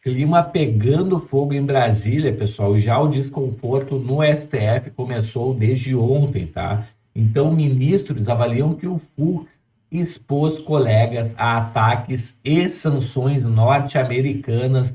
Clima pegando fogo em Brasília, pessoal. Já o desconforto no STF começou desde ontem, tá? Então, ministros avaliam que o Fux expôs colegas a ataques e sanções norte-americanas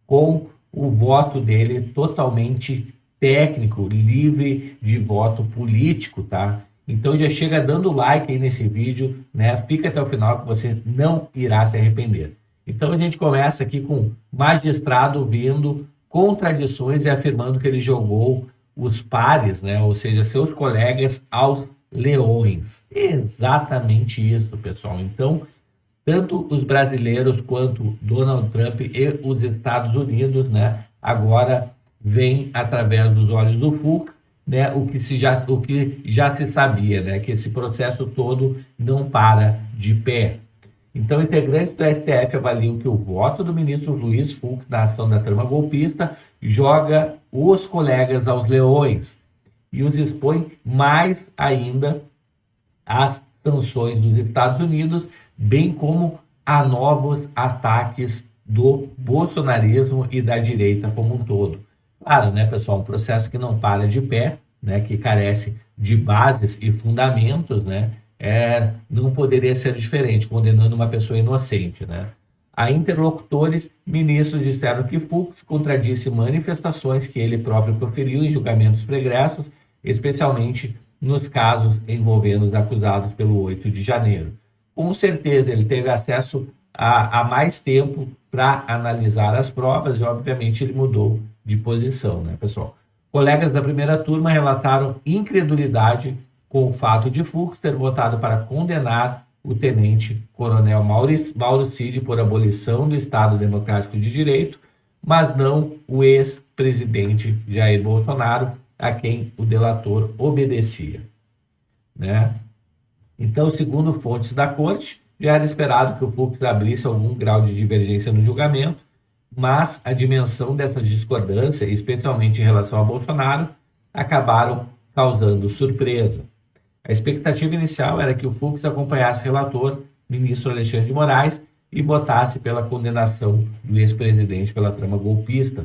com o voto dele totalmente técnico, livre de voto político, tá? Então já chega dando like aí nesse vídeo, né? Fica até o final que você não irá se arrepender. Então a gente começa aqui com magistrado vindo contradições e afirmando que ele jogou os pares, né? Ou seja, seus colegas aos leões. Exatamente isso, pessoal. Então, tanto os brasileiros quanto Donald Trump e os Estados Unidos, né, agora vem através dos olhos do Fux, né, o que já se sabia, né, que esse processo todo não para de pé. Então, integrantes do STF avaliam que o voto do ministro Luiz Fux na ação da trama golpista joga os colegas aos leões e os expõe mais ainda às sanções dos Estados Unidos, bem como a novos ataques do bolsonarismo e da direita como um todo. Claro, né, pessoal, um processo que não para de pé, né, que carece de bases e fundamentos, né, não poderia ser diferente, condenando uma pessoa inocente, né. A interlocutores, ministros disseram que Fux contradisse manifestações que ele próprio proferiu em julgamentos pregressos, especialmente nos casos envolvendo os acusados pelo 8 de janeiro. Com certeza, ele teve acesso a mais tempo para analisar as provas e, obviamente, ele mudou de posição, né, pessoal? Colegas da primeira turma relataram incredulidade com o fato de Fux ter votado para condenar o tenente-coronel Mauro Cid por abolição do Estado Democrático de Direito, mas não o ex-presidente Jair Bolsonaro, a quem o delator obedecia, né? Então, segundo fontes da corte, já era esperado que o Fux abrisse algum grau de divergência no julgamento, mas a dimensão dessa discordância, especialmente em relação a Bolsonaro, acabaram causando surpresa. A expectativa inicial era que o Fux acompanhasse o relator, ministro Alexandre de Moraes, e votasse pela condenação do ex-presidente pela trama golpista,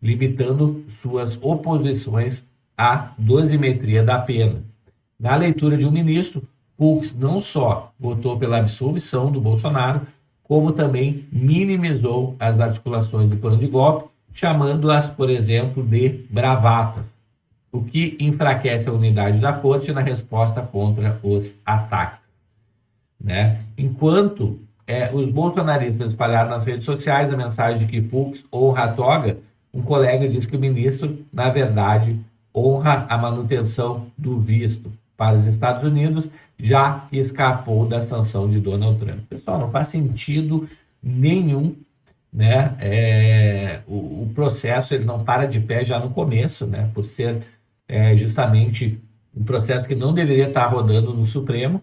limitando suas oposições à dosimetria da pena. Na leitura de um ministro, Fux não só votou pela absolvição do Bolsonaro, como também minimizou as articulações do plano de golpe, chamando-as, por exemplo, de bravatas, o que enfraquece a unidade da corte na resposta contra os ataques, né? Enquanto os bolsonaristas espalharam nas redes sociais a mensagem de que Fux honra a toga, um colega diz que o ministro, na verdade, honra a manutenção do visto para os Estados Unidos, já que escapou da sanção de Donald Trump. Pessoal, não faz sentido nenhum, né? O processo ele não para de pé já no começo, né? Por ser justamente um processo que não deveria estar rodando no Supremo,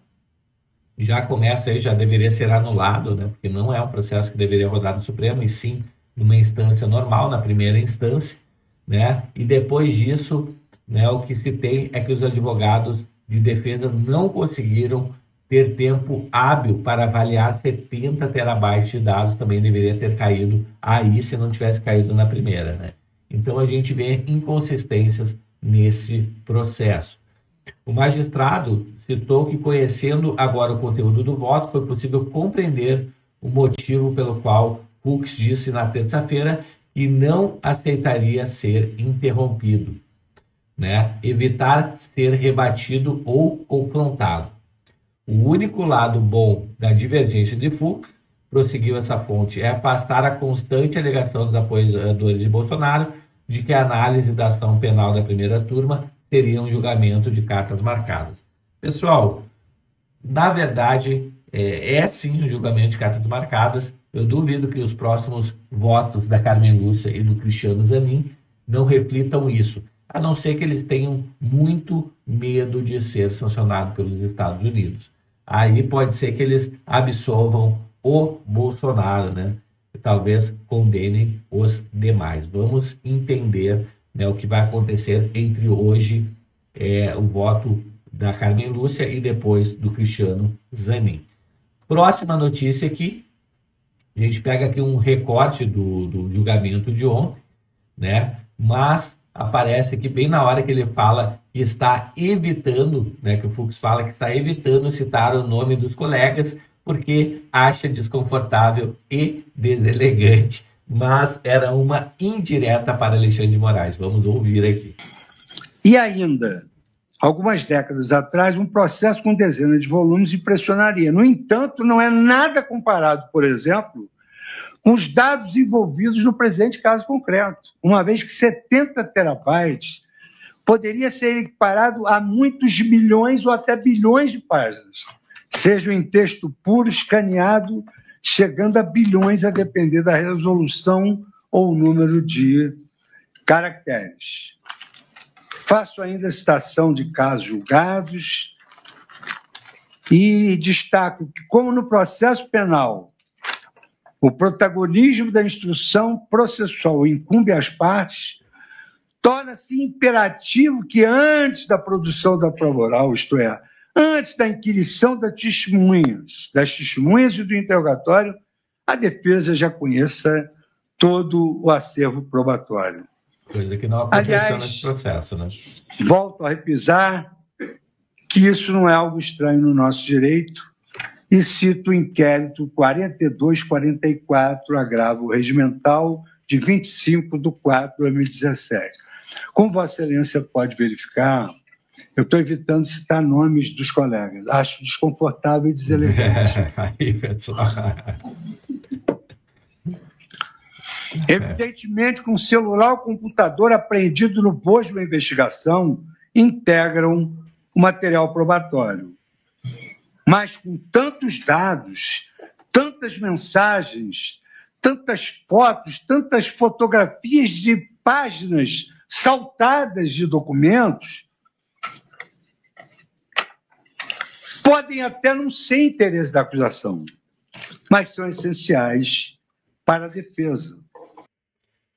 já começa aí, já deveria ser anulado, né? Porque não é um processo que deveria rodar no Supremo, e sim numa instância normal, na primeira instância, né? E depois disso, né, o que se tem é que os advogados de defesa não conseguiram ter tempo hábil para avaliar 70 terabytes de dados, também deveria ter caído aí se não tivesse caído na primeira, né? Então a gente vê inconsistências nesse processo. O magistrado citou que, conhecendo agora o conteúdo do voto, foi possível compreender o motivo pelo qual Fux disse na terça-feira que não aceitaria ser interrompido, né? Evitar ser rebatido ou confrontado. O único lado bom da divergência de Fux, prosseguiu essa fonte, é afastar a constante alegação dos apoiadores de Bolsonaro de que a análise da ação penal da primeira turma seria um julgamento de cartas marcadas. Pessoal, na verdade, sim um julgamento de cartas marcadas. Eu duvido que os próximos votos da Carmen Lúcia e do Cristiano Zanin não reflitam isso, a não ser que eles tenham muito medo de ser sancionado pelos Estados Unidos. Aí pode ser que eles absolvam o Bolsonaro, né? E talvez condenem os demais. Vamos entender, né, o que vai acontecer entre hoje, o voto da Carmen Lúcia e depois do Cristiano Zanin. Próxima notícia aqui. A gente pega aqui um recorte do julgamento de ontem, né? Mas aparece aqui bem na hora que ele fala que está evitando, né? Que o Fux fala que está evitando citar o nome dos colegas porque acha desconfortável e deselegante. Mas era uma indireta para Alexandre de Moraes. Vamos ouvir aqui. E ainda, algumas décadas atrás, um processo com dezenas de volumes impressionaria. No entanto, não é nada comparado, por exemplo, com os dados envolvidos no presente caso concreto, uma vez que 70 terabytes poderia ser equiparado a muitos milhões ou até bilhões de páginas, sejam em texto puro, escaneado, chegando a bilhões a depender da resolução ou número de caracteres. Faço ainda citação de casos julgados e destaco que, como no processo penal, o protagonismo da instrução processual incumbe às partes, torna-se imperativo que antes da produção da prova oral, isto é, antes da inquirição das testemunhas e do interrogatório, a defesa já conheça todo o acervo probatório. Coisa que não aconteceu nesse processo, né? Volto a repisar que isso não é algo estranho no nosso direito e cito o inquérito 4244, agravo regimental de 25/4/2017. Como Vossa Excelência pode verificar, eu estou evitando citar nomes dos colegas. Acho desconfortável e deselegante. Aí, pessoal. Evidentemente, com o celular ou computador apreendido no bojo da investigação, integram o material probatório. Mas com tantos dados, tantas mensagens, tantas fotos, tantas fotografias de páginas saltadas de documentos, podem até não ser interesse da acusação, mas são essenciais para a defesa.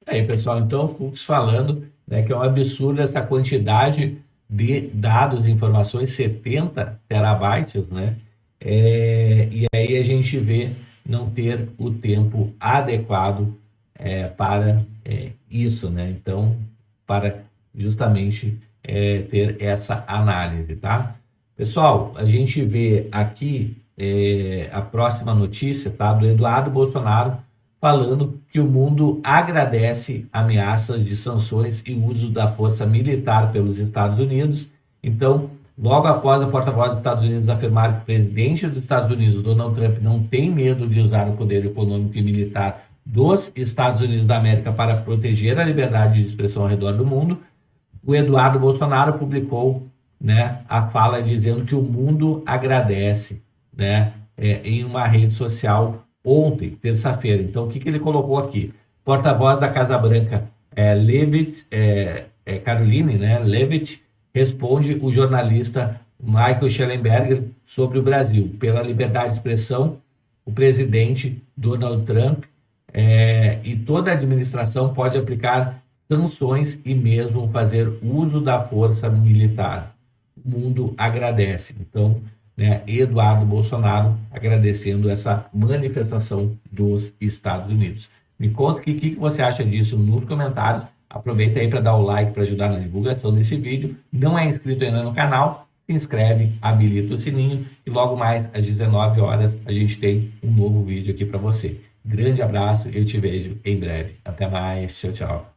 Aí, pessoal, então, o Fux falando, né, que é um absurdo essa quantidade de dados e informações, 70 terabytes, né? E aí a gente vê não ter o tempo adequado para isso, né? Então, para justamente ter essa análise, tá? Pessoal, a gente vê aqui a próxima notícia, tá? Do Eduardo Bolsonaro, falando que o mundo agradece ameaças de sanções e uso da força militar pelos Estados Unidos. Então, logo após a porta-voz dos Estados Unidos afirmar que o presidente dos Estados Unidos, Donald Trump, não tem medo de usar o poder econômico e militar dos Estados Unidos da América para proteger a liberdade de expressão ao redor do mundo, o Eduardo Bolsonaro publicou, né, a fala dizendo que o mundo agradece, né, em uma rede social ontem, terça-feira. Então, o que ele colocou aqui? Porta-voz da Casa Branca, Caroline, né, Levitt, responde o jornalista Michael Schellenberger sobre o Brasil. Pela liberdade de expressão, o presidente Donald Trump e toda a administração pode aplicar sanções e mesmo fazer uso da força militar. O mundo agradece. Então, né, Eduardo Bolsonaro agradecendo essa manifestação dos Estados Unidos. Me conta o que você acha disso nos comentários. Aproveita aí para dar o like para ajudar na divulgação desse vídeo. Não é inscrito ainda no canal? Se inscreve, habilita o sininho e logo mais às 19 horas a gente tem um novo vídeo aqui para você. Grande abraço, eu te vejo em breve. Até mais, tchau, tchau.